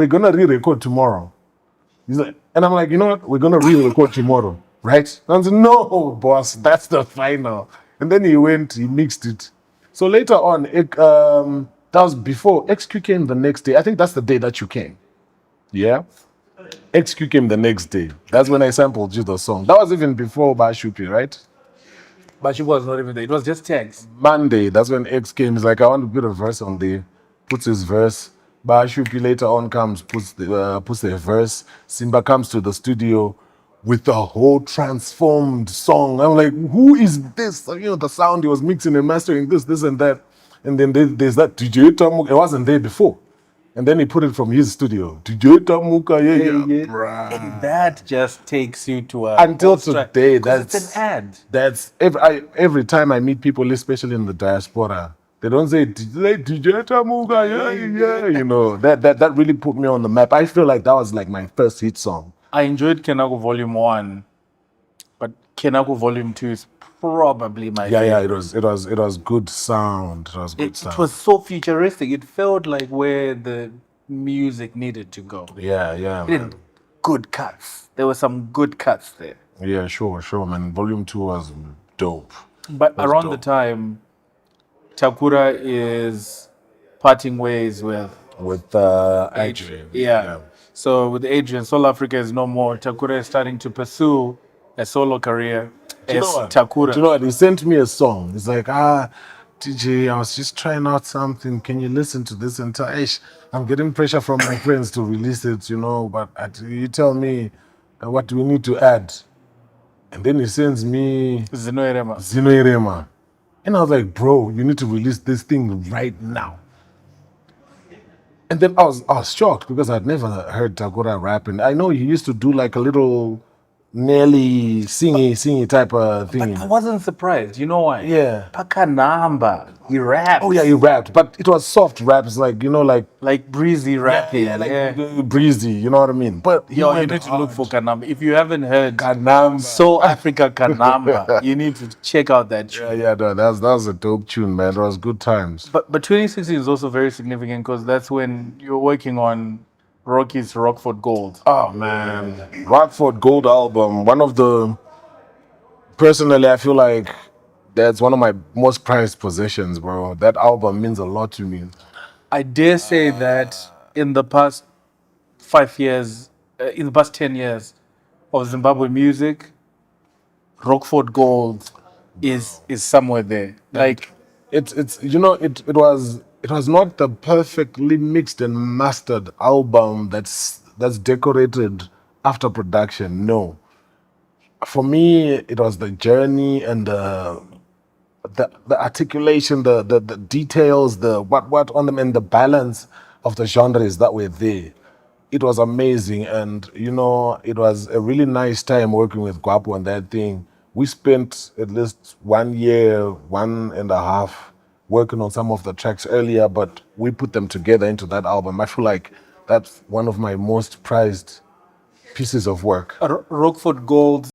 we're gonna re-record tomorrow. He's like, and I'm like, you know what? We're gonna re-record tomorrow, right? And I said, no, boss, that's the final. And then he went, he mixed it. So later on, that was before XQ came the next day. I think that's the day that you came. Yeah. XQ came the next day. That's when I sampled you the song. That was even before BaShupi, right? BaShupi was not even there. It was just Tagz. Monday, that's when X came. He's like, I want to put a verse on there. Puts his verse. BaShupi later on comes, puts the verse. Simba comes to the studio with the whole transformed song. I'm like, who is this? You know, the sound he was mixing and mastering, this and that. And then there's that DJ Tamuka. It wasn't there before. And then he put it from his studio. DJ Tamuka, yeah. Bruh. And that just takes you to a... Until today, it's an ad. That's every time I meet people, especially in the diaspora, they don't say DJ Tamuka, yeah. You know, that really put me on the map. I feel like that was like my first hit song. I enjoyed Kenako Volume 1, but Kenako Volume 2 is probably my favorite. Yeah, it was good sound. It was good sound. It was so futuristic. It felt like where the music needed to go. Yeah, It had good cuts. There were some good cuts there. Yeah, sure, man. Volume 2 was dope. But around the time, Takura is parting ways with Adrian. Yeah. So with Adrian, Soul Africa is no more. Takura is starting to pursue a solo career as Takura. Do you know what? He sent me a song. He's like, TJ, I was just trying out something. Can you listen to this? And I'm getting pressure from my friends to release it, you know, but you tell me, what do we need to add? And then he sends me Zino Irema. Zino Irema. And I was like, bro, you need to release this thing right now. And then I was shocked because I'd never heard Takura rapping. I know he used to do like a little nearly singy type of thing. But I wasn't surprised. You know why? Yeah. Pakanamba. He rapped. Oh yeah, he rapped. But it was soft raps, like, you know, like breezy rapping. Breezy, you know what I mean? But you need to look for Kanamba. If you haven't heard Kanamba, Soul Africa Kanamba, you need to check out that tune. Yeah, no, that was a dope tune, man. It was good times. But 2016 is also very significant because that's when you're working on Rocky's Rockford Gold. Oh man, Rockford Gold album. Personally, I feel like that's one of my most prized possessions, bro. That album means a lot to me. I dare say that in the past 5 years, in the past 10 years of Zimbabwe music, Rockford Gold is somewhere there. Like it's you know, it was not the perfectly mixed and mastered album that's decorated after production. No. For me, it was the journey and the articulation, the details, the what on them, and the balance of the genres that were there. It was amazing, and you know, it was a really nice time working with Guapo on that thing. We spent at least 1 year, 1.5 working on some of the tracks earlier, but we put them together into that album. I feel like that's one of my most prized pieces of work. Rockford Gold